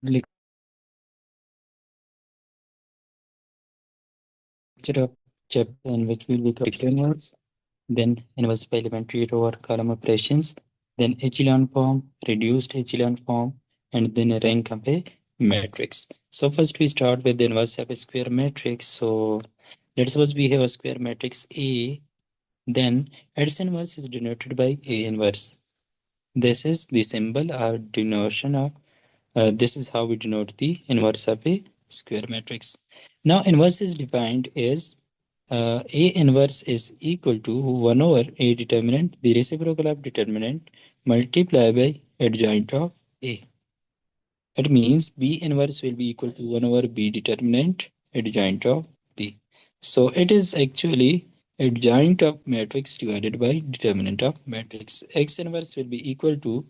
lecture of chapter in which we'll be covering inverse, then inverse by elementary row or column operations, then echelon form, reduced echelon form, and then a rank of a matrix. So first we start with the inverse of a square matrix. So let's suppose we have a square matrix A, then its inverse is denoted by A inverse. This is the symbol or denotation of this is how we denote the inverse of a square matrix. Now inverse is defined as A inverse is equal to 1 over A determinant, the reciprocal of determinant, multiplied by adjoint of A. It means B inverse will be equal to 1 over B determinant, adjoint of B. So it is actually adjoint of matrix divided by determinant of matrix. X inverse will be equal to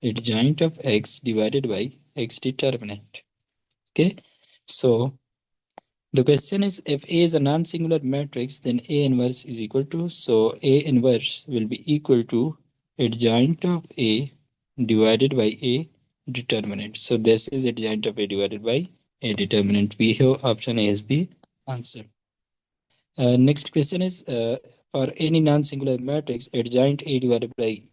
adjoint of X divided by X determinant. Okay, so the question is, if A is a non-singular matrix, then A inverse is equal to, so A inverse will be equal to adjoint of A divided by A determinant. So this is adjoint of A divided by A determinant. We have option A as the answer. Next question is, for any non-singular matrix, adjoint A divided by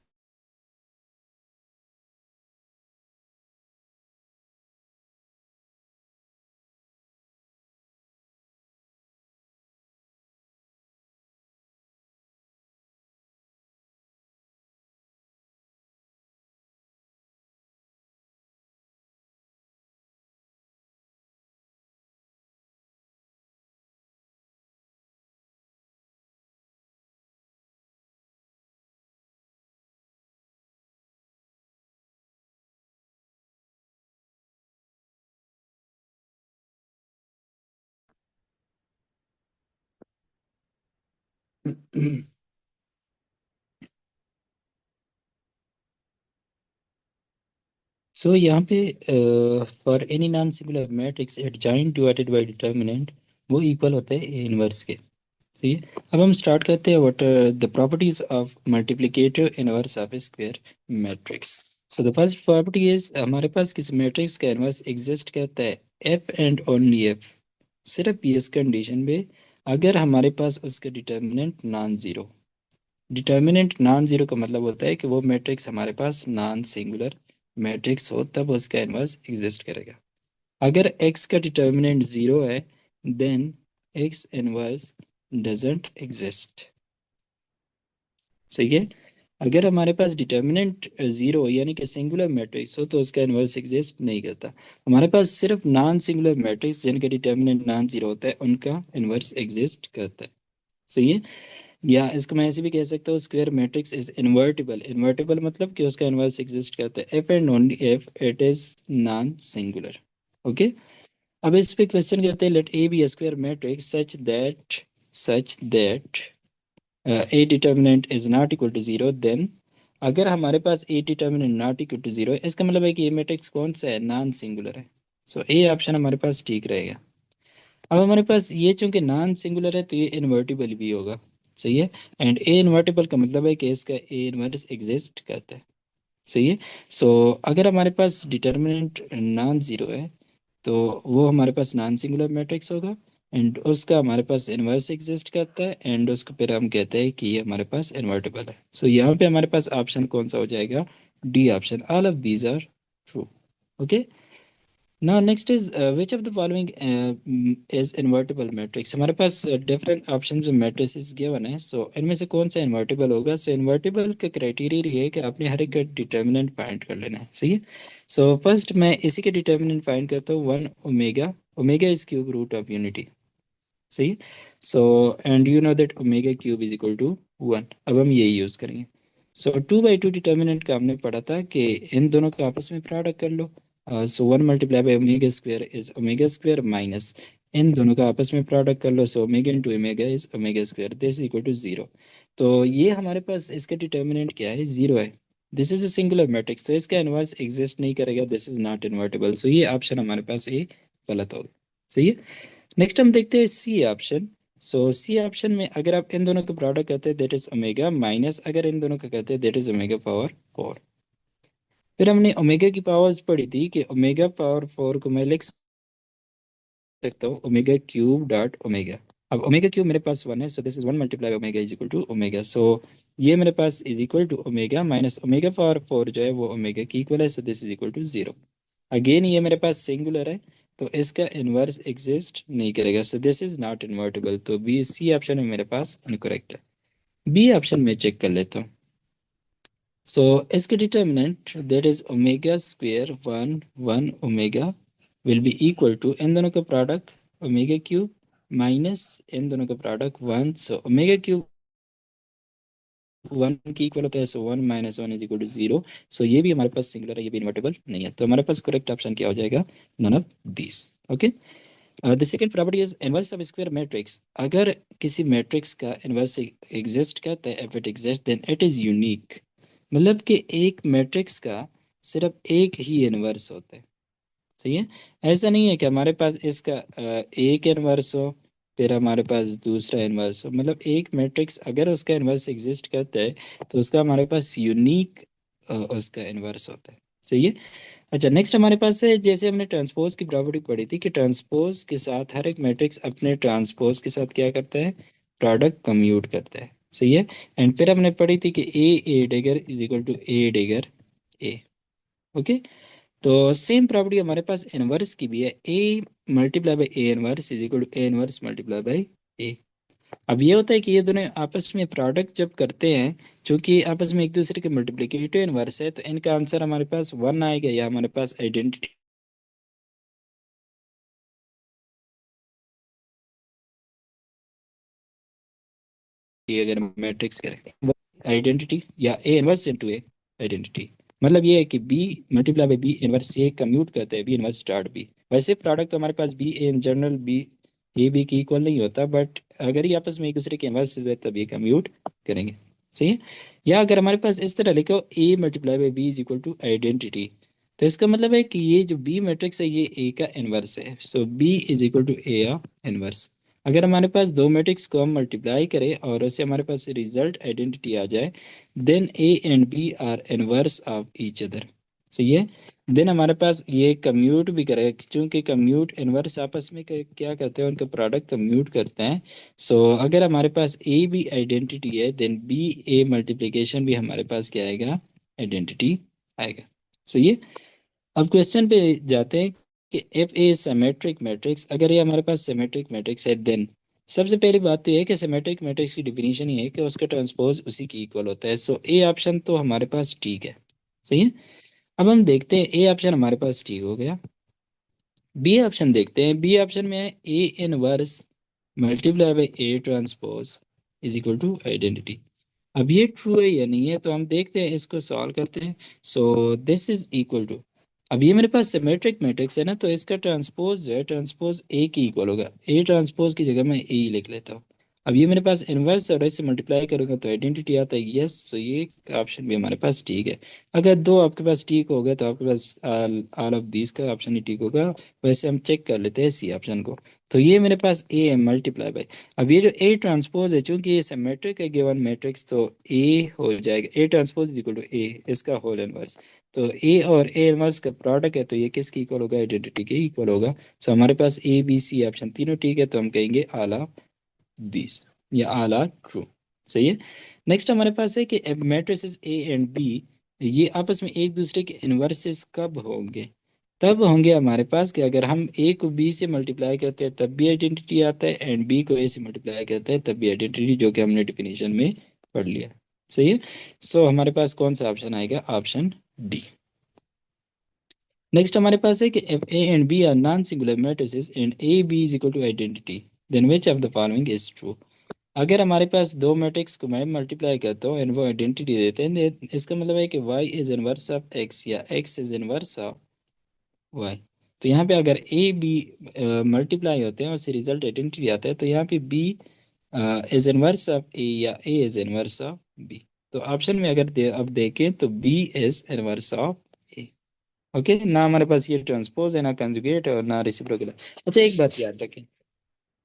सो यहाँ पे for any non singular matrix adjoint divided by determinant वो equal होता है a inverse के. सही है. अब हम स्टार्ट करते हैं what are the properties of multiplicative inverse of a square matrix. So the first property is, हमारे पास किसी मैट्रिक्स का इनवर्स एग्जिस्ट करता है एफ एंड ओनली एफ, सिर्फ इस कंडीशन में अगर हमारे पास उसका determinant non zero. Determinant non zero का मतलब होता है कि वो मैट्रिक्स हमारे पास नॉन सिंगुलर मैट्रिक्स हो, तब उसका इनवर्स एग्जिस्ट करेगा. अगर x का डिटर्मिनेंट जीरो है, then x inverse doesn't exist. सही है. अगर हमारे पास डिटर्मिनेंट जीरो यानी कि सिंगुलर मैट्रिक्स हो तो उसका इनवर्स एग्जिस्ट नहीं करता. हमारे पास सिर्फ नॉन सिंगुलर मैट्रिक्स जिनका डिटर्मिनेंट नॉन जीरो होता है उनका इनवर्स एग्जिस्ट करता है. सही है. या इसको मैं ऐसे भी कह सकता हूँ, square matrix is invertible. Invertible मतलब कि उसका इनवर्स एग्जिस्ट करता है if and only if it is non singular. Okay. अब इस पे क्वेश्चन करते हैं, let A be a square matrix such that A determinant is not equal to zero. Then अगर हमारे पास A determinant not equal to zero है, इसका मतलब है कि ये मैट्रिक्स कौन सा है, नॉन सिंगुलर है. सो ए ऑप्शन हमारे पास ठीक रहेगा. अब हमारे पास ये चूंकि नॉन सिंगुलर है तो ये इन्वर्टिबल भी होगा. सही है. एंड ए इन्वर्टिबल का मतलब है कि इसका ए इनवर्स एग्जिस्ट करता है. सही है. सो अगर हमारे पास डिटर्मिनेंट नॉन जीरो है तो वो हमारे पास नॉन सिंगुलर मैट्रिक्स होगा एंड उसका हमारे पास इनवर्स एग्जिस्ट करता है एंड उसको फिर हम कहते हैं कि ये हमारे पास इन्वर्टिबल है. सो यहाँ पे हमारे पास ऑप्शन कौन सा हो जाएगा, d option. All of these are true. Okay. Now next is which of the following is invertible matrix. हमारे पास डिफरेंट ऑप्शन में मैट्रिसेस गिवन है. सो इनमें से कौन सा इन्वर्टिबल होगा. सो इन्वर्टिबल का क्राइटेरिया ये है कि आपने हर एक का डिटर्मिनेंट फाइंड कर लेना है. सही है. सो फर्स्ट मैं इसी के डिटर्मिनेंट फाइंड करता हूँ, one omega. Omega is cube root of unity. सही है. So and you know that omega cube is equal to one. अब हम यही यूज करेंगे. So two by two determinant का हमने पढ़ा था कि इन दोनों का आपस में प्रोडक्ट कर लो. So one multiply by omega square is omega square minus इन दोनों का आपस में प्रोडक्ट कर लो. So omega into omega is omega square. This is equal to zero. तो ये हमारे पास इसका डिटर्मिनेंट क्या है, जीरो है. This is a singular matrix तो इसका इनवर्स एग्जिस्ट नहीं करेगा. This is not invertible. So ये ऑप्शन हमारे पास ए गलत होगा. सही है. नेक्स्ट हम देखते हैं सी ऑप्शन. सो सी ऑप्शन में अगर आप इन दोनों का प्रोडक्ट करते हैं दैट इज ओमेगा माइनस अगर इन दोनों का करते हैं दैट इज ओमेगा पावर 4. फिर हमने ओमेगा की पावर्स पढ़ी थी कि ओमेगा पावर 4 को मैं लिख सकता हूँ ओमेगा क्यूब डॉट ओमेगा। अब ओमेगा क्यूब मेरे पास 1 है, so this is 1 multiply omega is equal to omega. So ये मेरे पास is equal to omega minus omega power 4 जो है वो ओमेगा की इक्वल है, so this is equal to 0। Again ये मेरे पास सिंगुलर है, तो इसका इन्वर्स एग्जिस्ट नहीं करेगा, so this is not invertible. तो बी सी ऑप्शन में मेरे पास इनकरेक्ट है। बी ऑप्शन में चेक कर लेता हूँ। सो इसके determinant that is omega square 1 omega will be equal to इन दोनों का प्रोडक्ट ओमेगा क्यूब माइनस इन दोनों का प्रोडक्ट 1। सो ओमेगा क्यूब 1 की इक्वल होता है, सो 1 माइनस 1 इज इक्वल टू 0। सो ये भी हमारे पास सिंगुलर है, ये भी इन्वर्टेबल नहीं है, तो हमारे पास करेक्ट ऑप्शन क्या हो जाएगा? None of this. Okay. The second property is inverse of square matrix. अगर किसी मैट्रिक्स का इनवर्स एग्जिस्ट करता है, if it exist then it is unique. मतलब कि एक मैट्रिक्स का सिर्फ एक ही इनवर्स होता है। सही है। ऐसा नहीं है कि हमारे पास इसका एक इनवर्स हो फिर हमारे पास दूसरा इनवर्स हो। मतलब एक मैट्रिक्स अगर उसका इनवर्स एग्जिस्ट करता है तो उसका हमारे पास यूनिक उसका इनवर्स होता है। सही है। अच्छा, नेक्स्ट हमारे पास है, जैसे हमने ट्रांसपोज की प्रॉपर्टी पढ़ी थी कि ट्रांसपोज के साथ हर एक मैट्रिक्स अपने ट्रांसपोज के साथ क्या करता है? प्रोडक्ट कम्यूट करता है। सही है। एंड फिर हमने पढ़ी थी कि A dagger is equal to A dagger A. Okay. तो सेम प्रॉपर्टी हमारे पास इनवर्स की भी है, A multiply by A inverse is equal to A inverse multiply by A. अब ये होता है कि ये दोनों आपस में प्रोडक्ट जब करते हैं, क्योंकि आपस में एक दूसरे के मल्टीप्लिकेटिव इनवर्स है, तो इनका आंसर हमारे पास 1 आएगा, या हमारे पास आइडेंटिटी अगर मैट्रिक्स करें आइडेंटिटी या A inverse into A identity, मतलब ये है कि B multiply by B inverse A commute करते हैं बी इनवर्स डॉट बी। वैसे प्रोडक्ट तो हमारे पास B A in general B A B की इक्वल नहीं होता, बट अगर ये आपस में एक दूसरे के इनवर्स है तब ये कम्यूट करेंगे। सही है। या अगर हमारे पास इस तरह लिखो A multiply by B is equal to identity, तो इसका मतलब है कि ये जो बी मैट्रिक्स है ये ए का इनवर्स है, so B is equal to A inverse. अगर हमारे पास दो मैट्रिक्स को हम मल्टीप्लाई करें और उससे हमारे पास रिजल्ट आइडेंटिटी आ जाए, then a and B are inverse of each other. सही है। देन हमारे पास ये कम्यूट भी करेगा, क्योंकि कम्यूट इनवर्स आपस में क्या करते हैं? उनका प्रोडक्ट कम्यूट करते हैं। सो अगर हमारे पास ए भी आइडेंटिटी है देन बी ए मल्टीप्लिकेशन भी हमारे पास क्या आएगा? आइडेंटिटी आएगा। सही है। अब क्वेश्चन पे जाते हैं कि इफ ए सिमेट्रिक मैट्रिक्स, अगर ये हमारे पास सिमेट्रिक मैट्रिक्स है देन सबसे पहली बात तो ये है कि सिमेट्रिक मैट्रिक्स की डिफिनीशन ये है कि उसका ट्रांसपोज उसी की इक्वल होता है। सो ए ऑप्शन तो हमारे पास ठीक है। सही है। अब हम देखते हैं, ए ऑप्शन हमारे पास ठीक हो गया। बी ऑप्शन देखते हैं। बी ऑप्शन में है a inverse multiply by a transpose is equal to identity. अब ये ट्रू है या नहीं है, तो हम देखते हैं, इसको सॉल्व करते हैं। So this is equal to, अब ये मेरे पास सिमेट्रिक मैट्रिक्स है ना, तो इसका ट्रांसपोज जो है ट्रांसपोज ए की इक्वल होगा। ए ट्रांसपोज की जगह मैं ए ही लिख लेता हूँ। अब ये मेरे पास इनवर्स और इससे मल्टीप्लाई करूंगा तो आइडेंटिटी आता है, यस। सो ये ऑप्शन भी हमारे पास ठीक है। अगर दो आपके पास ठीक हो गए तो आपके पास ऑल ऑफ दीज का ऑप्शन ही ठीक होगा। वैसे हम चेक कर लेते हैं सी ऑप्शन को। तो ये मेरे पास ए है मल्टीप्लाई बाई, अब ये जो ए ट्रांसपोज है चूंकि ये सिमेट्रिक है गिवन मैट्रिक्स, तो ए हो जाएगा A transpose is equal to A इसका होल इनवर्स। तो ए और ए इनवर्स का प्रोडक्ट है, तो ये किसकी इक्वल होगा? आइडेंटिटी के इक्वल होगा। सो हमारे पास ए बी सी ऑप्शन तीनों ठीक है, तो हम कहेंगे ऑल ऑफ दिस या ऑल आर ट्रू। सही है। नेक्स्ट हमारे पास है कि मैट्रिसेस ए एंड बी ये आपस में एक दूसरे के इन्वर्सेस कब होंगे? तब होंगे हमारे पास कि अगर हम ए को बी से मल्टीप्लाई करते हैं तब भी आइडेंटिटी आता है, एंड बी को ए से मल्टीप्लाई करते हैं तब भी आइडेंटिटी, जो कि हमने डिफिनीशन में पढ़ लिया। सही है। सो हमारे पास कौन सा ऑप्शन आएगा? Option D. नेक्स्ट हमारे पास है कि if a and b are non-singular matrices and a b is equal to identity then which of the following is true? अगर हमारे पास दो मैट्रिक्स को मैं मल्टीप्लाई करता हूँ एंड वो आइडेंटिटी देते हैं then इसका मतलब है कि y is inverse of x या x is inverse of y। तो यहाँ पे अगर a b मल्टीप्लाई होते हैं और उससे रिजल्ट आइडेंटिटी आता है, तो यहाँ पे b is inverse of a या a is inverse of b। तो ऑप्शन में अगर अब देखें तो b is inverse of a। Okay. ना हमारे पास ये ट्रांसपोज है, ना कंजुगेट है और ना रेसिप्रोकल है। अच्छा, एक बात याद रखें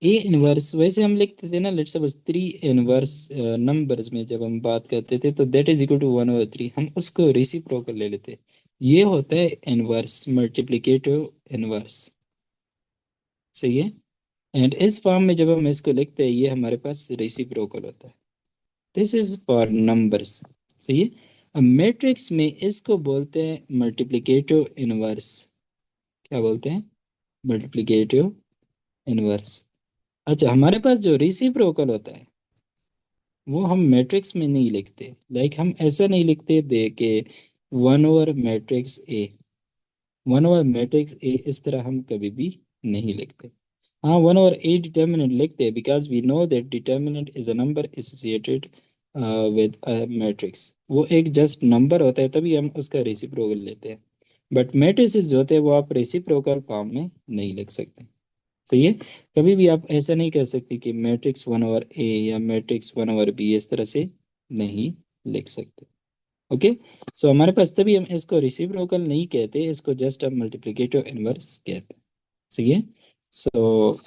ए इनवर्स वैसे हम लिखते थे ना, लेट्स सपोज 3 इनवर्स नंबर्स में जब हम बात करते थे तो दैट इज इक्वल टू 1/3, हम उसको रेसिप्रोकल ले लेते। ये होता है इनवर्स, मल्टीप्लिकेटिव इनवर्स। सही है। एंड इस फॉर्म में जब हम इसको लिखते हैं ये हमारे पास रेसिप्रोकल होता है। This is for numbers. सही है। अब मैट्रिक्स में इसको बोलते हैं मल्टीप्लिकेटिव इनवर्स। क्या बोलते हैं? Multiplicative inverse. अच्छा, हमारे पास जो रेसिप्रोकल होता है वो हम मैट्रिक्स में नहीं लिखते। लाइक हम ऐसा नहीं लिखते दे के 1/मैट्रिक्स ए, 1/मैट्रिक्स ए, इस तरह हम कभी भी नहीं लिखते। हाँ, 1/a डिटर्मिनेंट लिखते हैं because we know that determinant is a number associated with a matrix. वो एक जस्ट नंबर होता है, तभी हम उसका रेसिप्रोकल लेते हैं। बट मैट्रिसेस जो होते हैं वो आप रेसिप्रोकल फॉर्म में नहीं लिख सकते। सही है। कभी भी आप ऐसा नहीं कह सकते कि मैट्रिक्स 1/a या मैट्रिक्स 1/b, इस तरह से नहीं लिख सकते। ओके। सो हमारे पास तभी हम इसको रेसिप्रोकल नहीं कहते, इसको जस्ट हम मल्टीप्लिकेटिव इनवर्स कहते हैं। सही है। सो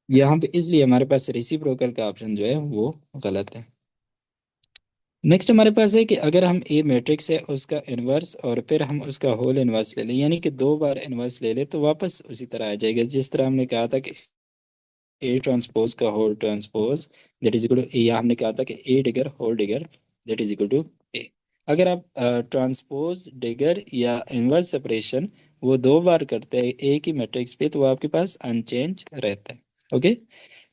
यहाँ पे इसलिए हमारे पास रेसिप्रोकल का ऑप्शन जो है वो गलत है। नेक्स्ट हमारे पास है कि अगर हम ए मैट्रिक्स है उसका इनवर्स और फिर हम उसका होल इनवर्स ले लें, यानी कि 2 बार इनवर्स ले लें, तो वापस उसी तरह आ जाएगा जिस तरह हमने कहा था कि ए ट्रांसपोज का whole transpose that is equal to A. हमने कहा था कि A dagger whole dagger that is equal to A. अगर आप ट्रांसपोज डिगर या इनवर्स सेपरेशन वो 2 बार करते हैं एक ही मैट्रिक्स पे, तो वो आपके पास अनचेंज रहता है। ओके।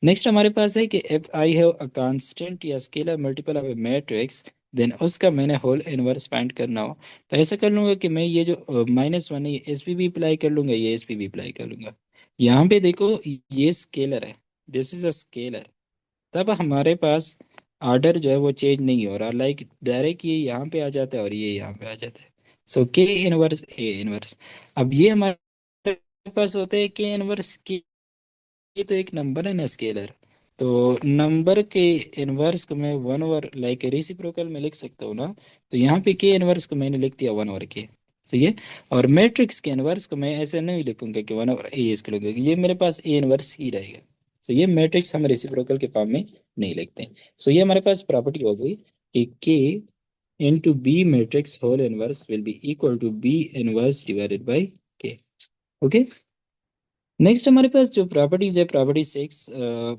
नेक्स्ट हमारे पास है कि if I have a constant या scalar multiple of a matrix, then उसका मैंने होल इनवर्स फाइंड करना हो, तो ऐसा कर लूंगा कि मैं ये जो -1 है ये इस पे भी अप्लाई कर लूंगा, ये इस पे भी अप्लाई कर लूंगा। यहाँ पे देखो, ये स्केलर है, दिस इज अ स्केलर, तब हमारे पास ऑर्डर जो है वो चेंज नहीं हो रहा। लाइक डायरेक्ट ये यहाँ पे आ जाता है और ये यहाँ पे आ जाता है। सो के इनवर्स ए इनवर्स। अब ये हमारे पास होता है के इनवर्स के, ये तो एक नंबर है ना, स्केलर। तो नंबर के इनवर्स को मैं 1/, लाइक रेसिप्रोकल में लिख सकता हूँ ना। तो यहाँ पे के इनवर्स को मैंने लिख दिया 1/k। सही है। और मैट्रिक्स के इनवर्स को मैं ऐसे नहीं लिखूंगा कि 1/a इसके लिखूंगा, ये मेरे पास ए इनवर्स ही रहेगा। सो ये मैट्रिक्स हम रेसिप्रोकल के फॉर्म में नहीं लिखते। सो ये हमारे पास प्रॉपर्टी हो गई कि k into B matrix whole inverse will be equal to B inverse divided by k. Okay. Next हमारे पास जो प्रॉपर्टीज है, प्रॉपर्टी 6,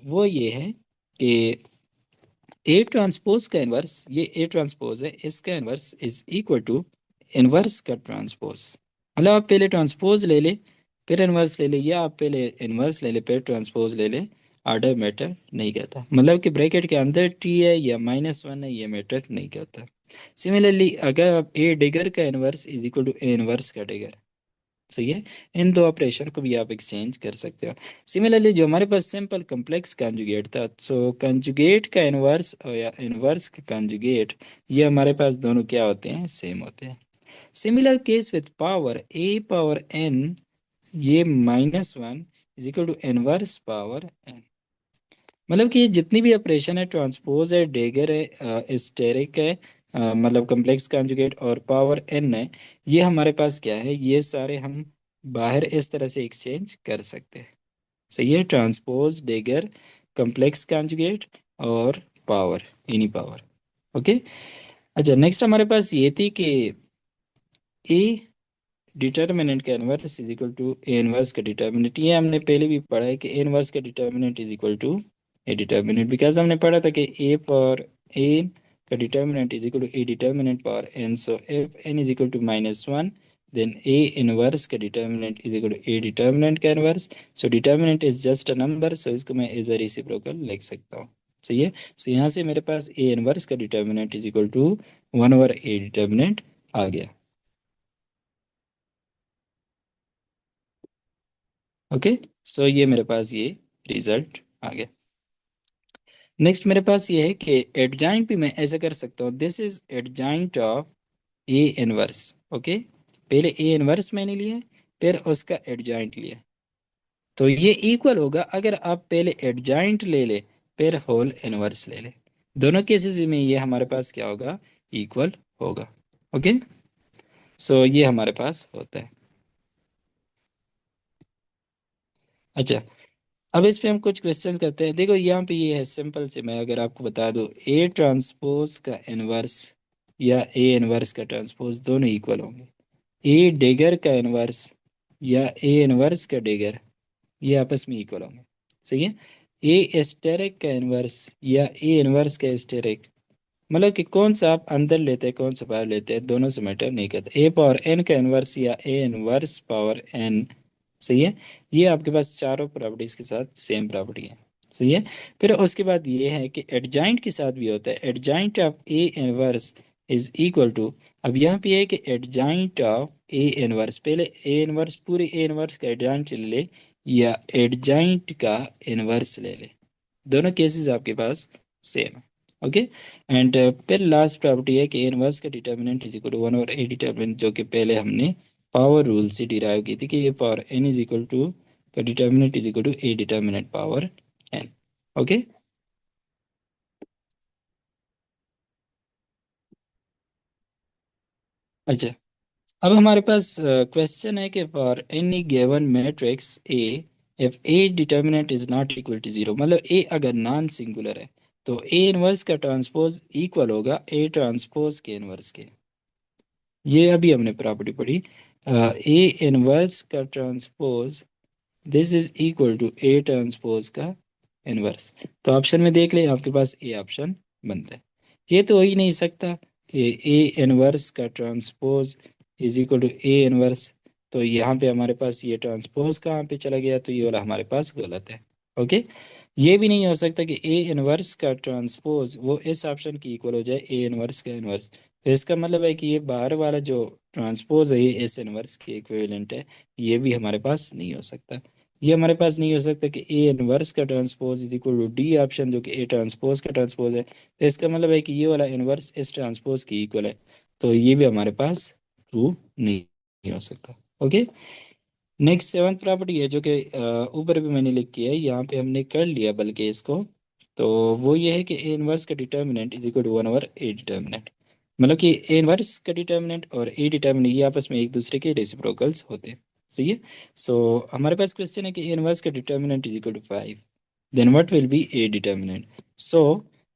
वो ये है कि ए ट्रांसपोज का इनवर्स, ये ए ट्रांसपोज है, इसका inverse is equal to inverse का ट्रांसपोज। मतलब आप पहले ट्रांसपोज ले ले फिर इनवर्स ले ले, या आप पहले इनवर्स ले ले फिर ट्रांसपोज ले ले, ऑर्डर मैटर नहीं करता। मतलब कि ब्रैकेट के अंदर टी है या -1 है, ये मैटर नहीं करता। सिमिलरली अगर आप ए डिगर का inverse is equal to A inverse का डिगर, सही है, इन दो ऑपरेशन को भी आप एक्सचेंज कर सकते हो। सिमिलरली जो हमारे पास सिंपल कॉम्प्लेक्स कंजुगेट था, सो कंजुगेट का इनवर्स या इनवर्स का कंजुगेट, ये हमारे पास दोनों क्या होते हैं? सेम होते हैं। Similar case with power A power n, ये -1 is equal to inverse power n. मतलब कि ये जितनी भी ऑपरेशन है, ट्रांसपोज है, डेगर है, स्टेरिक है, मतलब कॉम्प्लेक्स कॉन्जुगेट और पावर एन है, ये हमारे पास क्या है? ये सारे हम बाहर इस तरह से एक्सचेंज कर सकते हैं। सही है। ट्रांसपोज, डेगर, कॉम्प्लेक्स कॉन्जुगेट और पावर, इनी पावर। ओके। अच्छा, नेक्स्ट हमारे पास ये थी कि ए डिटर्मिनेंट का inverse is equal to A inverse का डिटर्मिनेंट। ये हमने पहले भी पढ़ा है कि ए इनवर्स का determinant is equal to A determinant, because हमने पढ़ा था कि ए पावर ए का determinant is equal to A determinant power n. So if n is equal to -1, then A inverse का determinant is equal to A determinant का inverse. So determinant is just a number, so इसको मैं as a reciprocal लिख सकता हूँ। सही है। सो यहाँ से मेरे पास ए इनवर्स का determinant is equal to 1/a determinant आ गया। ओके। सो ये मेरे पास ये रिजल्ट आ गया। नेक्स्ट मेरे पास ये है कि एडजॉइंट भी मैं ऐसे कर सकता हूँ, this is adjoint of A inverse. Okay. पहले ए इनवर्स मैंने लिया, फिर उसका एडजॉइंट लिया, तो ये इक्वल होगा अगर आप पहले एडजॉइंट ले ले फिर होल इनवर्स ले ले। दोनों केसेस में ये हमारे पास क्या होगा? इक्वल होगा। ओके। सो ये हमारे पास होता है। अच्छा, अब इस पे हम कुछ क्वेश्चन करते हैं। देखो यहाँ पे ये है सिंपल से, मैं अगर आपको बता दूं ए ट्रांसपोज का इनवर्स या ए इनवर्स का ट्रांसपोज दोनों इक्वल होंगे। ए डेगर का इनवर्स या ए इनवर्स का डेगर ये आपस में इक्वल होंगे। सही है। ए एस्टेरिक का इनवर्स या ए इनवर्स का एस्टेरिक, मतलब कि कौन सा आप अंदर लेते हैं कौन सा बाहर लेते हैं, दोनों से मैटर नहीं करता। ए पावर एन का इनवर्स या ए इनवर्स पावर एन। सही है। ये आपके पास चारों प्रॉपर्टीज के साथ सेम प्रॉपर्टी है। सही है। फिर उसके बाद ये है कि एडजाइंट के साथ भी होता है, adjoint of A inverse is equal to. अब यहाँ पे है कि एडजाइंट ऑफ ए इनवर्स, पहले ए इनवर्स पूरे ए इनवर्स का एडजाइंट ले ले या एडजाइंट का इनवर्स ले ले, दोनों केसेस आपके पास सेम है। ओके। एंड फिर लास्ट प्रॉपर्टी है कि इनवर्स का determinant is equal to one और ए डिटर्मिनेंट, जो कि पहले हमने पावर रूल से डिराइव की थी कि ये power n is equal to का determinant is equal to A determinant power n. Okay. अच्छा, अब हमारे पास क्वेश्चन है कि for any given matrix A, if A determinant is not equal to zero, मतलब ए अगर नॉन सिंगुलर है तो ए इनवर्स का ट्रांसपोज इक्वल होगा ए ट्रांसपोज के इनवर्स के। ये अभी हमने प्रॉपर्टी पढ़ी। ए इनवर्स का transpose this is equal to A transpose का इनवर्स। तो ऑप्शन में देख ले, आपके पास ए ऑप्शन बनता है। ये तो हो ही नहीं सकता कि ए इनवर्स का transpose is equal to A inverse. तो यहाँ पे हमारे पास ये ट्रांसपोज कहाँ पे चला गया, तो ये वाला हमारे पास गलत है। ओके। ये भी नहीं हो सकता कि ए इनवर्स का ट्रांसपोज वो इस ऑप्शन की इक्वल हो जाए ए इनवर्स का इनवर्स। तो इसका मतलब है कि ये बाहर वाला जो ट्रांसपोज है ये एस इनवर्स के इक्विवेलेंट है। ये भी हमारे पास नहीं हो सकता। ये हमारे पास नहीं हो सकता कि ए इनवर्स का transpose is equal to D option, जो कि ए ट्रांसपोज का ट्रांसपोज है। तो इसका मतलब है कि ये वाला इनवर्स इस ट्रांसपोज की इक्वल है। तो ये भी हमारे पास ट्रू नहीं हो सकता। ओके। नेक्स्ट सेवंथ प्रॉपर्टी है जो कि ऊपर भी मैंने लिख किया है, यहाँ पे हमने कर लिया बल्कि इसको। तो वो ये है कि ए इनवर्स का determinant is equal to one over A determinant, मतलब कि ए इनवर्स का डिटर्मिनेंट और ए डिटर्मिनेंट ये आपस में एक दूसरे के रेसिप्रोकल्स होते हैं। सही है। सो हमारे पास क्वेश्चन है कि ए इनवर्स का determinant is equal to five, then what will be A determinant. So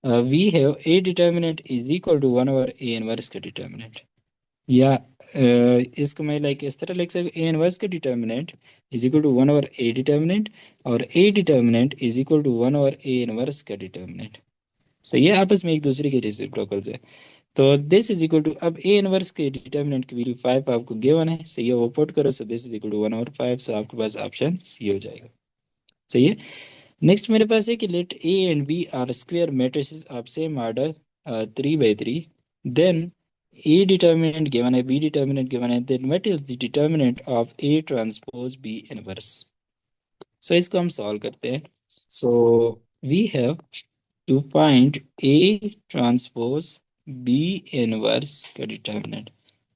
we have A determinant is equal to one over A inverse का डिटर्मिनेंट, या इसको मैं लाइक इस तरह लिख सकता हूँ, ए इनवर्स का determinant is equal to one over A determinant और A determinant is equal to one over A inverse का डिटर्मिनेंट। सो ये आपस में एक दूसरे के रेसिप्रोकल्स है। तो दिस इज इक्वल टू, अब ए इनवर्स के डिटर्मिनेंट की वैल्यू 5 आपको गिवन है। सही है, वो पुट करो। So this is equal to 1 over 5। So आपके पास ऑप्शन सी हो जाएगा। सही है। नेक्स्ट मेरे पास है कि let A and B are square matrices of same order 3 by 3, then A determinant given है, बी डिटर्मिनेंट गिवन है, then what is the determinant of A transpose B inverse. So इसको हम सॉल्व करते हैं। So we have to find A transpose B inverse का determinant.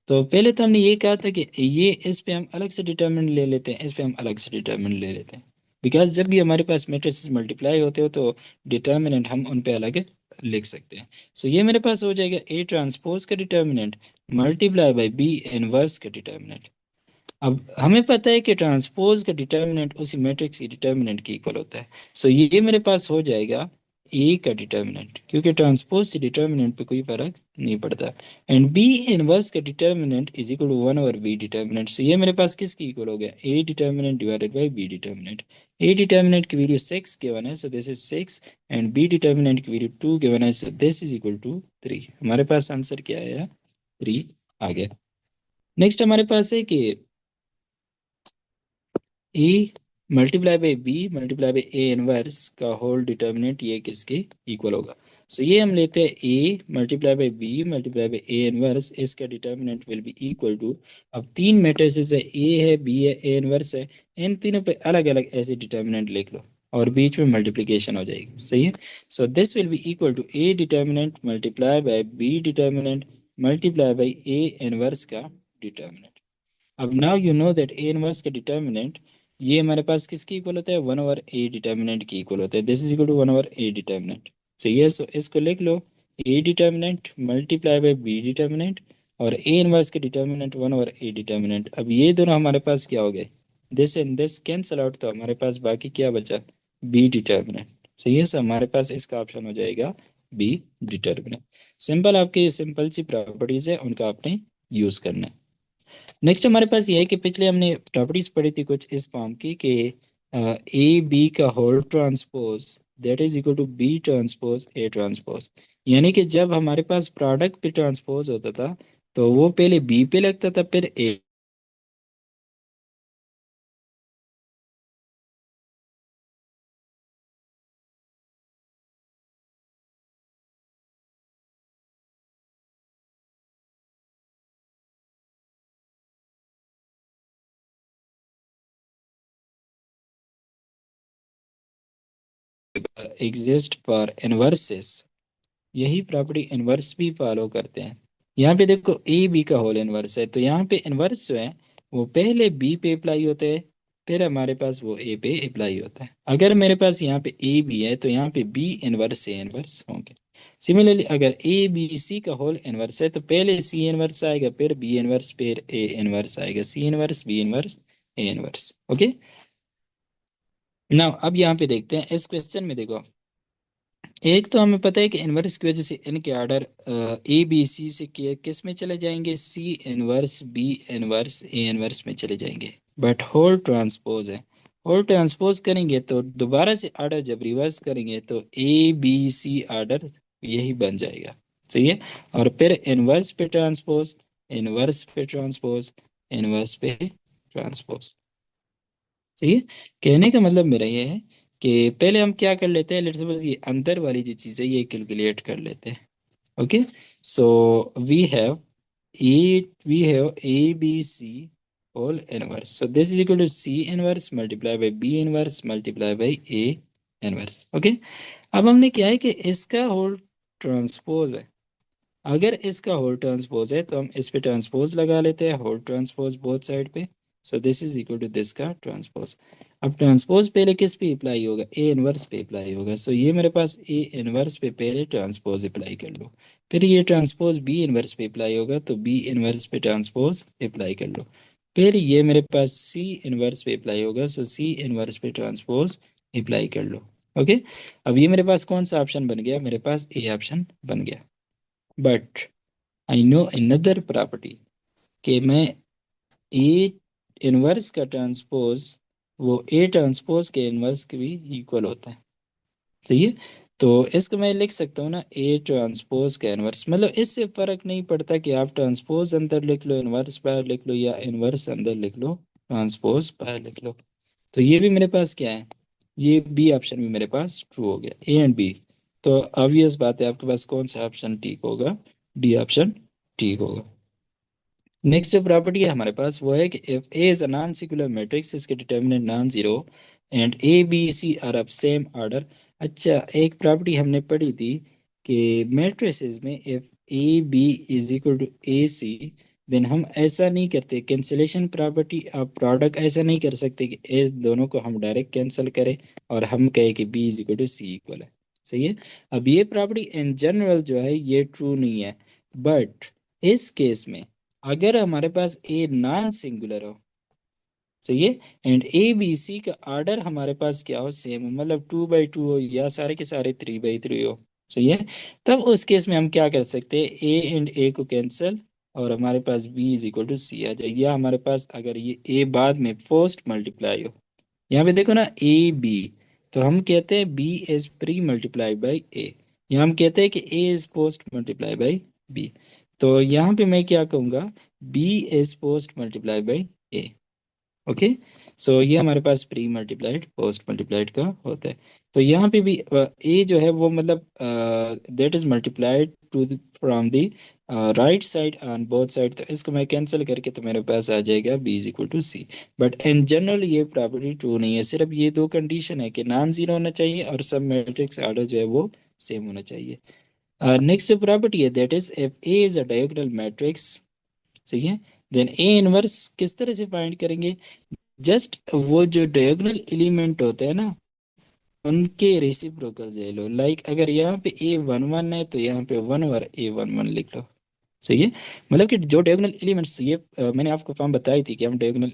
तो पहले तो हमने ये कहा था कि ये इस पे हम अलग से डिटर्मिनेंट ले लेते हैं, इस पे हम अलग से डिटर्मिनेंट ले लेते हैं, बिकॉज जब भी हमारे पास मैट्रिसेस मल्टीप्लाई होते हो तो डिटर्मिनेंट हम उन पे अलग लिख सकते हैं। सो ये मेरे पास हो जाएगा ए ट्रांसपोज का determinant multiply by B inverse का डिटर्मिनेंट। अब हमें पता है कि ट्रांसपोज का डिटर्मिनेंट उसी मैट्रिक्स की डिटर्मिनेंट के इक्वल होता है। सो ये मेरे पास हो जाएगा ए का डिटर्मिनेंट, क्योंकि ट्रांसपोज से डिटर्मिनेंट पे कोई फर्क नहीं पड़ता। एंड बी इनवर्स का determinant is equal to one over B determinant. So ये मेरे पास किसकी इक्वल हो गया, A determinant divided by B determinant. A determinant की वैल्यू 6 गिवन है, so this is 6। And B determinant की वैल्यू 2 गिवन है, so this is equal to 3। हमारे पास आंसर क्या आया, 3 आ गया। नेक्स्ट हमारे पास है कि A multiply by B multiply by A inverse का होल डिटर्मिनेंट ये किसके इक्वल होगा। सो ये हम लेते हैं A multiply by B multiply by A inverse, इसका determinant will be equal to. अब तीन मैट्रिसेस है, ए है, बी है, ए इनवर्स है, इन तीनों पे अलग अलग ऐसे डिटर्मिनेंट लिख लो और बीच में मल्टीप्लिकेशन हो जाएगी। सही है। So this will be equal to A determinant multiply by B determinant multiply by A inverse का डिटर्मिनेंट। अब now you know that A inverse का डिटर्मिनेंट ये हमारे पास किसकी इक्वल होता है, वन ओवर ए डिटर्मिनेंट की इक्वल होता है। This is equal to one over A determinant. सही है। सो इसको लिख लो, A determinant multiply by B determinant और ए इनवर्स के determinant one over A determinant. अब ये दोनों हमारे पास क्या हो गए, this and this cancel out, तो हमारे पास बाकी क्या बचा, बी डिटर्मिनेंट। सही है, सो हमारे पास इसका ऑप्शन हो जाएगा बी डिटर्मिनेंट। सिंपल, आपकी सिंपल सी प्रॉपर्टीज है, उनका आपने यूज करना है। नेक्स्ट हमारे पास ये है कि पिछले हमने प्रॉपर्टीज पढ़ी थी कुछ इस फॉर्म की कि ए बी का whole transpose that is equal to B transpose A transpose. यानी कि जब हमारे पास प्रोडक्ट पे ट्रांसपोज होता था तो वो पहले बी पे लगता था फिर ए एग्जिस्ट फॉर इनवर्सेस। यही प्रॉपर्टी इनवर्स भी फॉलो करते हैं। यहाँ पे देखो ए बी का होल इनवर्स है, तो यहाँ पे इनवर्स जो है वो पहले बी पे अप्लाई होते हैं, फिर हमारे पास वो ए पे अप्लाई होता है। अगर मेरे पास यहाँ पे ए बी है तो यहाँ पे बी इनवर्स से इनवर्स होंगे। सिमिलरली अगर ए बी सी का होल इनवर्स है तो पहले सी इनवर्स आएगा, फिर बी इनवर्स, फिर ए इनवर्स आएगा, C inverse, B inverse, A inverse. Okay, now अब यहाँ पे देखते हैं इस क्वेश्चन में। देखो, एक तो हमें पता है कि इनवर्स की वजह से इनके ऑर्डर ए बी सी से किस में चले जाएंगे, C inverse, B inverse, A inverse में चले जाएंगे। बट होल ट्रांसपोज है, होल ट्रांसपोज करेंगे तो दोबारा से ऑर्डर जब रिवर्स करेंगे तो ए बी सी ऑर्डर यही बन जाएगा। सही है, और फिर इनवर्स पे ट्रांसपोज, इनवर्स पे ट्रांसपोज, इनवर्स पे ट्रांसपोज। ठीक है, कहने का मतलब मेरा ये है कि पहले हम क्या कर लेते हैं, लेट्स सपोज ये अंदर वाली जो चीज़ है ये कैलकुलेट कर लेते हैं। Okay, so we have A B C whole inverse, so this is equal to C inverse multiply by B inverse multiply by A inverse. Okay, अब हमने क्या है कि इसका होल ट्रांसपोज है। अगर इसका होल ट्रांसपोज है तो हम इस पे ट्रांसपोज लगा लेते हैं, होल ट्रांसपोज बोथ साइड पे। So this is equal to this का ट्रांसपोज। अब ट्रांसपोज पहले किस पे अप्लाई होगा, ए इनवर्स पे अप्लाई होगा। सो ये मेरे पास ए इनवर्स पे पहले ट्रांसपोज अप्लाई कर लो, फिर ये ट्रांसपोज बी इनवर्स पे अप्लाई होगा तो बी इनवर्स पे ट्रांसपोज अप्लाई कर लो, फिर ये मेरे पास सी इनवर्स पे अप्लाई होगा, सो सी इनवर्स पे ट्रांसपोज अप्लाई कर लो। ओके, अब ये मेरे पास कौन सा ऑप्शन बन गया, मेरे पास ए ऑप्शन बन गया। But I know another property कि मैं ए इनवर्स का ट्रांसपोज वो ए ट्रांसपोज के इनवर्स के भी इक्वल होता है। सही है, तो इसको मैं लिख सकता हूँ ना, ए ट्रांसपोज का इनवर्स। मतलब इससे फर्क नहीं पड़ता कि आप ट्रांसपोज अंदर लिख लो, इनवर्स बाहर लिख लो, या इनवर्स अंदर लिख लो, ट्रांसपोज बाहर लिख लो। तो ये भी मेरे पास क्या है, ये बी ऑप्शन भी मेरे पास ट्रू हो गया, ए एंड बी। तो ऑब्वियस बात है आपके पास कौन सा ऑप्शन ठीक होगा, डी ऑप्शन ठीक होगा। नेक्स्ट जो प्रॉपर्टी है हमारे पास वो है कि if A is a non singular matrix, इसके determinant non zero and A B C are of same order. अच्छा, एक प्रॉपर्टी हमने पढ़ी थी कि मैट्रिसेस में if A B is equal to A C, then हम ऐसा नहीं करते, कैंसिलेशन प्रॉपर्टी आप प्रोडक्ट ऐसा नहीं कर सकते कि ए दोनों को हम डायरेक्ट कैंसिल करें और हम कहें कि B is equal to C equal है। सही है, अब ये प्रॉपर्टी इन जनरल जो है ये ट्रू नहीं है, बट इस केस में अगर हमारे पास ए नॉन सिंगुलर हो, सही है, एंड ए बी सी का ऑर्डर हमारे पास क्या हो, सेम हो, मतलब 2 by 2 हो या सारे के सारे 3 by 3 हो, सही है, तब उस केस में हम क्या कर सकते हैं, ए एंड ए को कैंसिल और हमारे पास बी इज इक्वल टू सी आ जाए। या हमारे पास अगर ये ए बाद में पोस्ट मल्टीप्लाई हो, यहाँ पे देखो ना ए बी, तो हम कहते हैं B is pre multiply by A, यहाँ हम कहते हैं कि A is post multiply by B. तो यहाँ पे मैं क्या कहूँगा, B is post multiply by A. Okay, so ये हमारे पास प्री मल्टीप्लाइड पोस्ट मल्टीप्लाइड का होता है। तो यहाँ पे भी ए जो है वो मतलब that is multiplied to from the right side on both side, तो इसको मैं कैंसिल करके तो मेरे पास आ जाएगा B is equal to C. But in general ये प्रॉपर्टी ट्रू नहीं है, सिर्फ ये दो कंडीशन है कि नॉन जीरो होना चाहिए और सब मैट्रिक्स ऑर्डर जो है वो सेम होना चाहिए। नेक्स्ट जो प्रॉपर्टी है that is if A is a diagonal matrix, सही है, देन ए इनवर्स किस तरह से फाइंड करेंगे, जस्ट वो जो डायगोनल एलिमेंट होते हैं ना उनके रेसिप्रोकल ले लो। लाइक अगर यहाँ पे ए 1 1 है तो यहाँ पे 1 और ए 1 1 लिख लो। सही है। मतलब कि जो डायगोनल एलिमेंट्स ये मैंने आपको फॉर्म बताई थी कि हम डायगोनल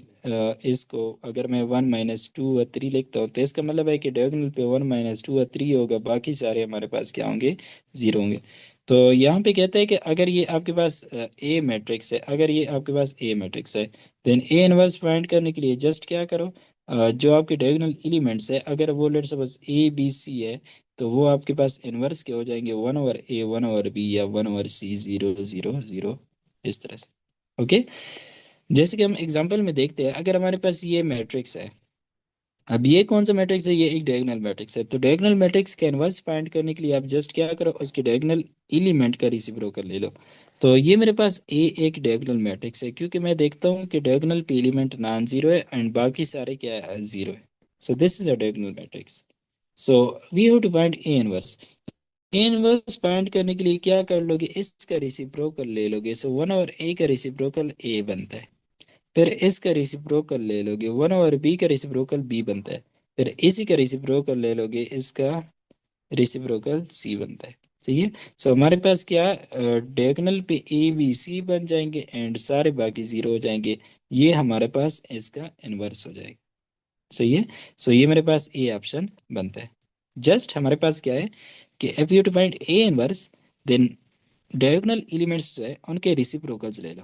इसको अगर मैं 1 - 2 और 3 लिखता हूँ तो इसका मतलब है कि डायगोनल पे 1 - 2 और 3 होगा, बाकी सारे हमारे पास क्या होंगे, जीरो होंगे। तो यहाँ पे कहता है कि अगर ये आपके पास ए मैट्रिक्स है, अगर ये आपके पास ए मैट्रिक्स है, देन ए इनवर्स फाइंड करने के लिए जस्ट क्या करो, जो आपके डायगोनल एलिमेंट्स है अगर वो लेट सपोज ABC है, तो वो आपके पास इनवर्स के हो जाएंगे 1/A 1/B या 1/C 0 0 0, इस तरह से। ओके, जैसे कि हम एग्जांपल में देखते हैं, अगर हमारे पास ये मैट्रिक्स है, अब ये कौन सा मैट्रिक्स है, ये एक डायगोनल मैट्रिक्स है, तो डायगोनल मैट्रिक्स का इनवर्स फाइंड करने के लिए आप जस्ट क्या करो, उसके डायगोनल एलिमेंट का रेसिप्रोकल ले लो। तो ये मेरे पास ए एक डायगोनल मैट्रिक्स है, क्योंकि मैं देखता हूँ कि डायगोनल पे एलिमेंट नॉन जीरो है एंड बाकी सारे क्या है, जीरो है। So this is a diagonal matrix. So we have to find A inverse. A inverse find करने के लिए क्या कर लोगे, इसका रेसिप्रोकल ले लोगे। सो 1/A का रेसिप्रोकल ए बनता है। फिर इसका रेसिप्रोकल ले लोगे, 1/B का रेसिप्रोकल बी बनता है। फिर इसी का रेसिप्रोकल ले लोगे, इसका रेसिप्रोकल सी बनता है। सही है। सो हमारे पास क्या, डायगोनल पे ABC बन जाएंगे एंड सारे बाकी जीरो हो जाएंगे। ये हमारे पास इसका इनवर्स हो जाएगा। सही है। सो ये मेरे पास ए ऑप्शन बनता है। जस्ट हमारे पास क्या है कि if you to find A inverse, then diagonal elements जो है उनके रेसिप्रोकल्स ले लो।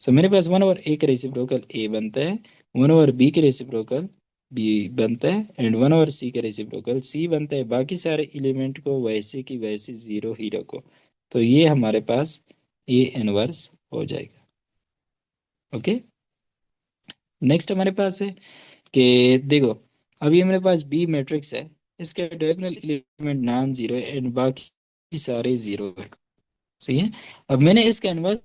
सो मेरे पास 1/A का रेसिप्रोकल ए बनता है, 1/B के रेसिप्रोकल बी बनता है एंड 1/C के रेसिप्रोकल सी बनता है। बाकी सारे एलिमेंट को वैसे की वैसे जीरो ही रखो। तो ये हमारे पास ए इनवर्स हो जाएगा। ओके, नेक्स्ट हमारे पास है कि देखो, अब ये मेरे पास बी मैट्रिक्स है, इसके डायगोनल एलिमेंट नॉन जीरो है एंड बाकी सारे जीरो है। सही है। अब मैंने इसका इनवर्स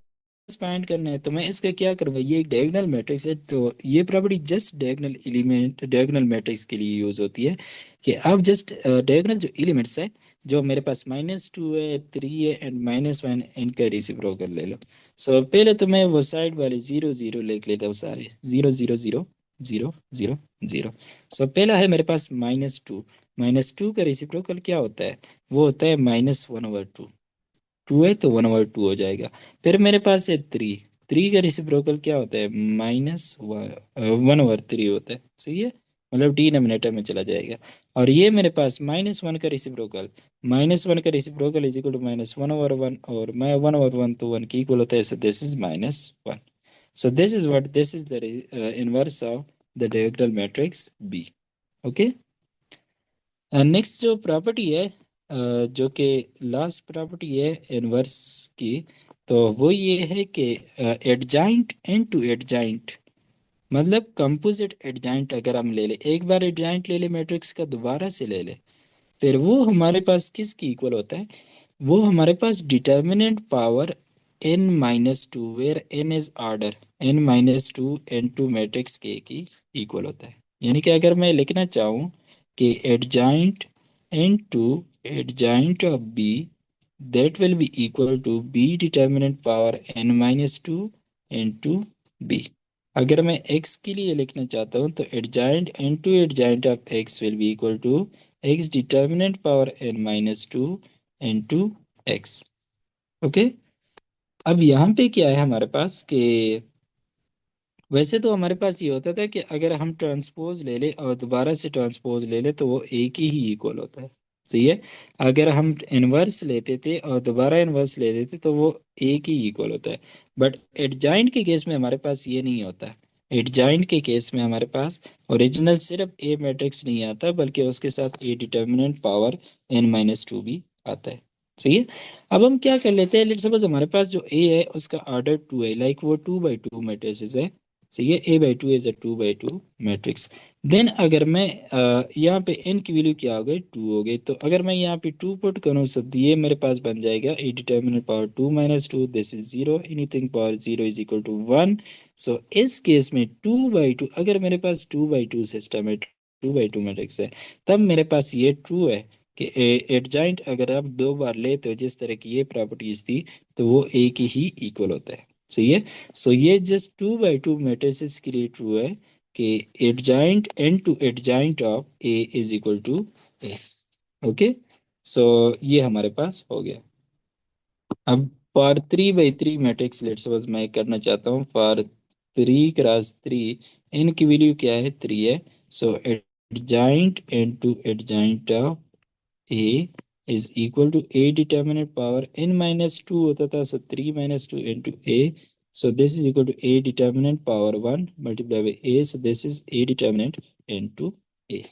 फाइंड करना है, तो मैं इसका क्या करूंगा, ये एक डायगोनल मैट्रिक्स है, तो ये property just diagonal element diagonal matrix के लिए यूज होती है कि आप जस्ट डायगोनल जो एलिमेंट्स है, जो मेरे पास -2 है 3 है एंड -1, इनका रेसिप्रोकल ले लो। सो पहले तो मैं वो साइड वाले 0 0 लिख लेता हूँ, सारे 0 0 0 0 0 0। सो पहला है मेरे पास -2। -2 का रेसिप्रोकल क्या होता है, वो होता है -1/2। 2 है तो 1/2 हो जाएगा। फिर मेरे पास है 3। 3 का रेसिप्रोकल क्या होता है, -1/3 होता है। सही है, मतलब डिनोमिनेटर में चला जाएगा। और ये मेरे पास -1 का रेसिप्रोकल, -1 का रेसिप्रोकल इज इक्वल टू -1/1, और मैं 1/1 तो 1 की इक्वल होता है, so this is -1। So this is the inverse of the diagonal matrix B. Okay, next जो प्रॉपर्टी है, जो कि लास्ट प्रॉपर्टी है इनवर्स की, तो वो ये है कि एडजाइंट एंड टू एडजाइंट, मतलब कंपोजिट एडजाइंट अगर हम ले ले, एक बार एडजाइंट ले ले मैट्रिक्स का, दोबारा से ले ले, फिर वो हमारे पास किसकी इक्वल होता है, वो हमारे पास determinant power n - 2, where n is order, n - 2 matrix के की इक्वल होता है। यानी कि अगर मैं लिखना चाहूँ कि adjoint n adjoint of b, that will be equal to b determinant power n - 2 into b। अगर मैं x के लिए लिखना चाहता हूँ तो adjoint adjoint of x will be equal to x determinant power n - 2 into x। Okay, अब यहाँ पे क्या है हमारे पास कि वैसे तो हमारे पास ये होता था कि अगर हम ट्रांसपोज ले ले और दोबारा से ट्रांसपोज ले ले तो वो एक ही इक्वल होता है। सही है। अगर हम इनवर्स लेते थे और दोबारा इनवर्स ले लेते तो वो एक ही इक्वल होता है। बट एडजाइंट के केस में हमारे पास ये नहीं होता। एडजाइंट के केस में हमारे पास ओरिजिनल सिर्फ ए मैट्रिक्स नहीं आता, बल्कि उसके साथ ए डिटर्मिनेंट पावर n - 2 भी आता है। सही है। अब हम क्या कर लेते हैं, लेट्स सपोज हमारे पास जो ए है उसका ऑर्डर 2 है, लाइक वो 2/2 मैट्रिसेस है। सही है, A/2 is a 2/2 matrix. Then अगर मैं यहाँ पे n की वैल्यू क्या हो गई, 2 हो गई, तो अगर मैं यहाँ पे 2 पुट करूँ तो ये मेरे पास बन जाएगा A determinant power 2 - 2, this is 0, anything power 0 is equal to 1। So इस केस में 2/2, अगर मेरे पास 2/2 सिस्टम है, 2/2 मैट्रिक्स है, तब मेरे पास ये ट्रू है कि एडजाइंट अगर आप दो बार लेते हो जिस तरह की ये प्रॉपर्टीज थी, तो वो एक ही इक्वल होता है। सही है। सो ये जस्ट 2/2 मैट्रिसेस के लिए ट्रू है कि adjoint adjoint of A is equal to A. Okay, so ये हमारे पास हो गया। अब for 3 by 3 matrix, let's suppose मैं करना चाहता हूँ फॉर 3 क्रॉस 3, इनकी वैल्यू क्या है, 3 है। So adjoint into adjoint of A is equal to A determinant power n minus two होता था, so 3 - 2 into A. So this is equal to A determinant power 1 multiply by A, so this is A determinant into A.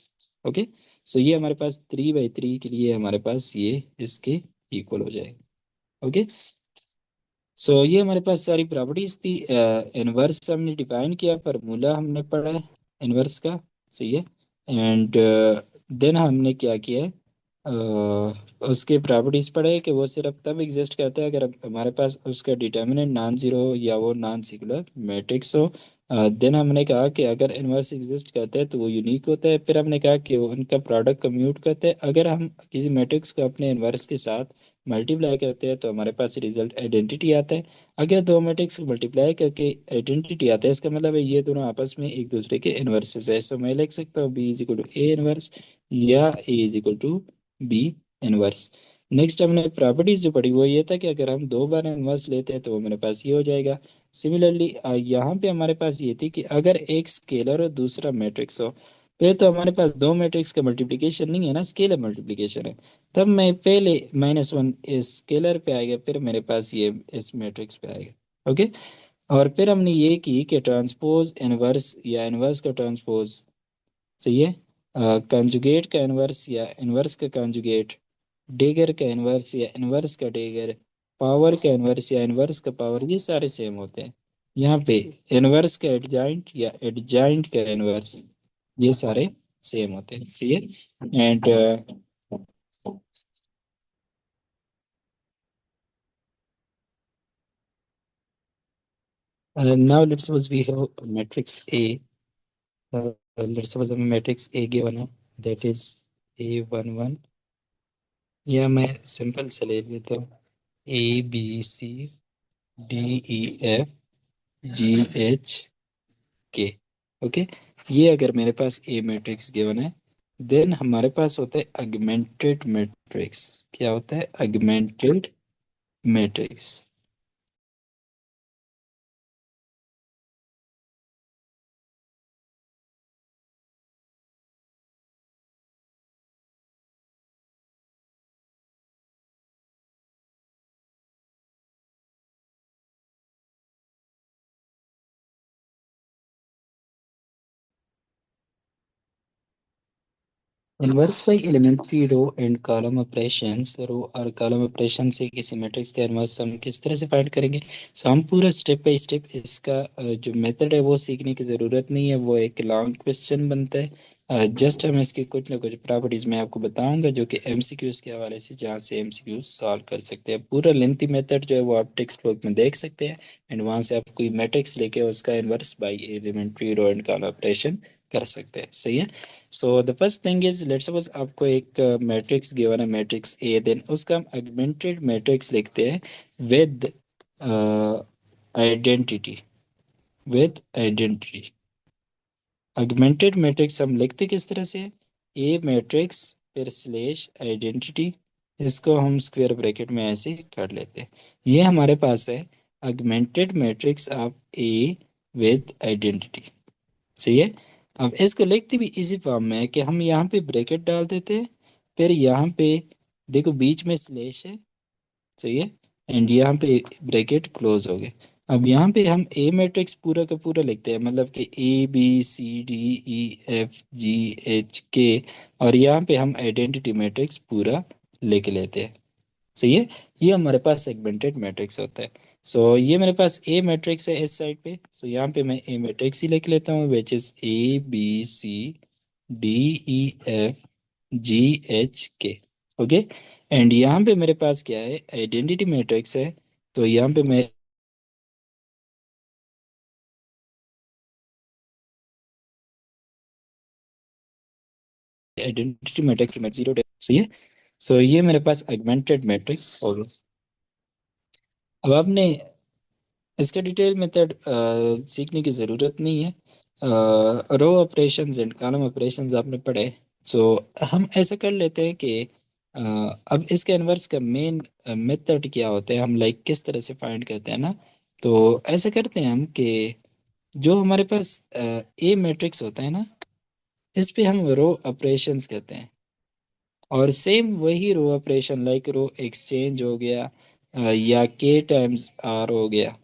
Okay, so ये हमारे पास 3 by 3 के लिए हमारे पास ये इसके इक्वल हो जाएगा। ओके, सो ये हमारे पास सारी प्रॉपर्टीज थी। इनवर्स हमने डिफाइन किया, फार्मूला हमने पढ़ा है इनवर्स का, सही है। एंड देन हमने क्या किया है, उसके प्रॉपर्टीज पढ़े कि वो सिर्फ तब एग्जिस्ट करता है अगर हमारे पास उसका डिटर्मिनेंट नॉन जीरो हो या वो नॉन सिंगुलर मैट्रिक्स हो। देन हमने कहा कि अगर इनवर्स एग्जिस्ट करता है तो वो यूनिक होता है। फिर हमने कहा कि वो उनका प्रोडक्ट कम्यूट करते हैं। अगर हम किसी मैट्रिक्स को अपने इनवर्स के साथ मल्टीप्लाई करते हैं तो हमारे पास रिजल्ट आइडेंटिटी आता है। अगर दो मैट्रिक्स को मल्टीप्लाई करके आइडेंटिटी आता है, इसका मतलब है ये दोनों आपस में एक दूसरे के इनवर्सेस है। सो मैं लिख सकता हूँ B is equal to A inverse या A is equal to B inverse. Next हमने प्रॉपर्टीज जो पढ़ी वो ये था कि अगर हम दो बार इनवर्स लेते हैं तो वो मेरे पास ये हो जाएगा। सिमिलरली यहाँ पे हमारे पास ये थी कि अगर एक स्केलर और दूसरा मैट्रिक्स हो, फिर तो हमारे पास दो मैट्रिक्स का मल्टीप्लिकेशन नहीं है ना, स्केलर मल्टीप्लिकेशन है। तब मैं पहले -1 इस स्केलर पे आएगा, फिर मेरे पास ये इस मैट्रिक्स पे आएगा। ओके, और फिर हमने ये की कि ट्रांसपोज इनवर्स या इनवर्स का ट्रांसपोज, सही है, कंजुगेट का इनवर्स या इनवर्स का कंजुगेट, डेगर का इनवर्स या इनवर्स का डेगर, पावर का इनवर्स या इनवर्स का पावर, ये सारे सेम होते हैं। यहाँ पे इनवर्स का एडजाइंट या एडजाइंट का इनवर्स, ये सारे सेम होते हैं, सही है। And now let's suppose we have matrix A. Let's suppose हमें matrix A given है, that is A11, या मैं सिंपल से ले लेता हूँ ABCDEFGHK। ओके, ये अगर मेरे पास A मैट्रिक्स गिवन है, देन हमारे पास होता है अगमेंटेड मैट्रिक्स। क्या होता है, augmented matrix. Inverse by elementary row and column operations, row और कॉलम ऑपरेशन से किसी मैट्रिक्स का इनवर्स हम किस तरह से फाइंड करेंगे। सो हम पूरा स्टेप बाय स्टेप इसका जो मेथड है वो सीखने की ज़रूरत नहीं है, वो एक लॉन्ग क्वेश्चन बनता है। जस्ट हम इसकी कुछ ना कुछ प्रॉपर्टीज मैं आपको बताऊंगा जो कि एमसीक्यूज के हवाले से, जहाँ से एमसीक्यूज सॉल्व कर सकते हैं। पूरा लेंथी मेथड जो है वो आप टेक्स्ट बुक में देख सकते हैं, एंड वहाँ से आप कोई मैट्रिक्स लेके उसका इनवर्स by elementary row and column operation कर सकते हैं, सही है। So the first thing is, let's suppose आपको एक मैट्रिक्स गिवन है, मैट्रिक्स ए, देन उसका हम अगमेंटेड मैट्रिक्स लिखते हैं with identity, with identity. Augmented matrix हम लिखते किस तरह से, ए मैट्रिक्स फिर स्लेश आइडेंटिटी, इसको हम स्क्वायर ब्रैकेट में ऐसे कर लेते हैं। ये हमारे पास है augmented matrix of A with identity, सही है। अब इसको लिखते भी इसी फॉर्म में है कि हम यहाँ पे ब्रैकेट डाल देते हैं, फिर यहाँ पे देखो बीच में स्लेश है, सही है, एंड यहाँ पे ब्रैकेट क्लोज हो गए। अब यहाँ पे हम ए मैट्रिक्स पूरा का पूरा लिखते हैं, मतलब कि ABCDEFGHK, और यहाँ पे हम आइडेंटिटी मैट्रिक्स पूरा लिख लेते हैं, सही है। ये हमारे पास सेगमेंटेड मैट्रिक्स होता है। सो ये मेरे पास ए मैट्रिक्स है इस साइड पे, सो यहाँ पे मैं ए मैट्रिक्स ही लिख लेता हूँ, which is ABCDEFGHK। Okay, and यहाँ पे मेरे पास क्या है, आइडेंटिटी मैट्रिक्स है, तो यहाँ पे मैं आइडेंटिटी मैट्रिक्स में जीरो, सही है। सो ये मेरे पास एगमेंटेड मैट्रिक्स होगा। अब आपने इसका डिटेल मेथड सीखने की ज़रूरत नहीं है। रो ऑपरेशंस एंड कॉलम ऑपरेशंस आपने पढ़े। सो हम ऐसा कर लेते हैं कि अब इसके इन्वर्स का मेन मेथड क्या होता है, हम लाइक किस तरह से फाइंड करते हैं ना। तो ऐसे करते हैं हम कि जो हमारे पास ए मैट्रिक्स होता है ना, इस पे हम रो ऑपरेशंस करते हैं, और सेम वही रो ऑपरेशन लाइक रो एक्सचेंज हो गया, या के टाइम्स आर हो गया,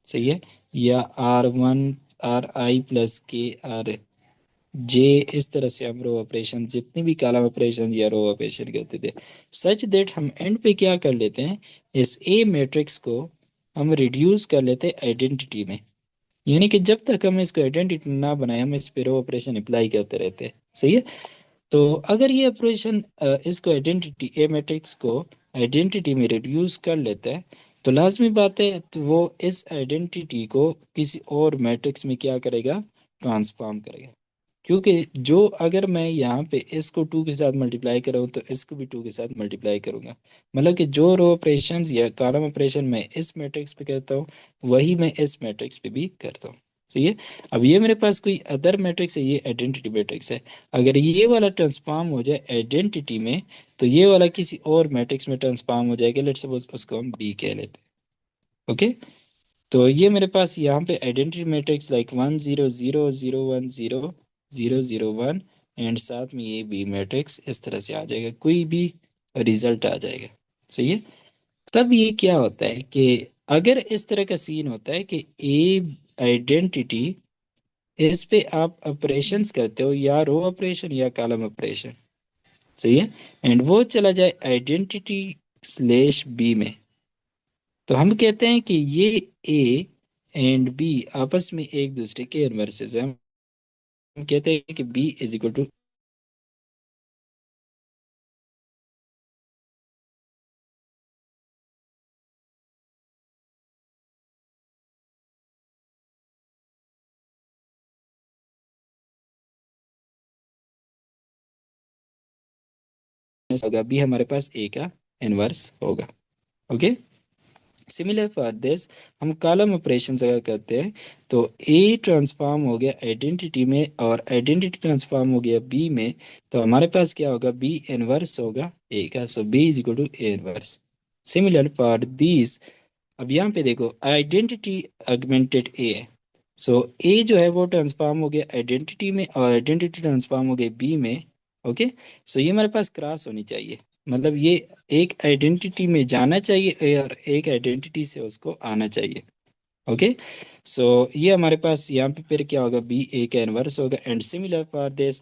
सही है, या R1 RI + K RJ, इस तरह से हम रो ऑपरेशन जितने भी कॉलम ऑपरेशन या रो ऑपरेशन करते थे, सच दैट हम एंड पे क्या कर लेते हैं, इस ए मैट्रिक्स को हम रिड्यूस कर लेते हैं आइडेंटिटी में। यानी कि जब तक हम इसको आइडेंटिटी ना बनाए हम इस पे रो ऑपरेशन अप्लाई करते रहते हैं, सही है। तो अगर ये ऑपरेशन इसको आइडेंटिटी ए मैट्रिक्स को आइडेंटिटी में रिड्यूस कर लेता है, तो लाजमी बात है तो वो इस आइडेंटिटी को किसी और मैट्रिक्स में क्या करेगा, ट्रांसफॉर्म करेगा। क्योंकि जो अगर मैं यहाँ पे इसको 2 के साथ मल्टीप्लाई करूँ तो इसको भी 2 के साथ मल्टीप्लाई करूंगा, मतलब कि जो रो ऑपरेशन या कॉलम ऑपरेशन मैं इस मैट्रिक्स पे करता हूँ वही मैं इस मैट्रिक्स पे भी करता हूँ, सही है। अब ये मेरे पास कोई अदर मैट्रिक्स है, ये आइडेंटिटी मैट्रिक्स है, अगर ये वाला ट्रांसफॉर्म हो जाए आइडेंटिटी में तो ये वाला किसी और मैट्रिक्स में ट्रांसफॉर्म हो जाएगा, लेट्स सपोज उसको हम बी कह लेते हैं, ओके। तो ये मेरे पास यहाँ पे आइडेंटिटी मैट्रिक्स लाइक 1 0 0 0 1 0 0 0 1 एंड साथ में ये बी मैट्रिक्स इस तरह से आ जाएगा, कोई भी रिजल्ट आ जाएगा, सही है। तब ये क्या होता है कि अगर इस तरह का सीन होता है कि ए आइडेंटिटी, इस पे आप ऑपरेशंस करते हो या रो ऑपरेशन या कॉलम ऑपरेशन, सही है, एंड वो चला जाए आइडेंटिटी स्लेश बी में, तो हम कहते हैं कि ये ए एंड बी आपस में एक दूसरे के इन्वर्सेस हैं। हम कहते हैं कि बी इज इक्वल टू होगा, बी हमारे पास ए का इन्वर्स होगा, ओके। सिमिलर फॉर दिस हम कॉलम ऑपरेशन अगर करते हैं तो ए ट्रांसफॉर्म हो गया आइडेंटिटी में और आइडेंटिटी ट्रांसफॉर्म हो गया बी में, तो हमारे पास क्या होगा, बी इनवर्स होगा ए का, so B is equal to A inverse. Similar for this, अब यहाँ पे देखो आइडेंटिटी अगमेंटेड ए है, सो ए जो है वो ट्रांसफॉर्म हो गया आइडेंटिटी में और आइडेंटिटी ट्रांसफॉर्म हो गई बी में, ओके। सो ये हमारे पास क्रॉस होनी चाहिए, मतलब ये एक आइडेंटिटी में जाना चाहिए और एक आइडेंटिटी से उसको आना चाहिए, ओके। सो ये हमारे पास यहाँ पे फिर क्या होगा, बी ए का इनवर्स होगा, एंड सिमिलर फॉर दिस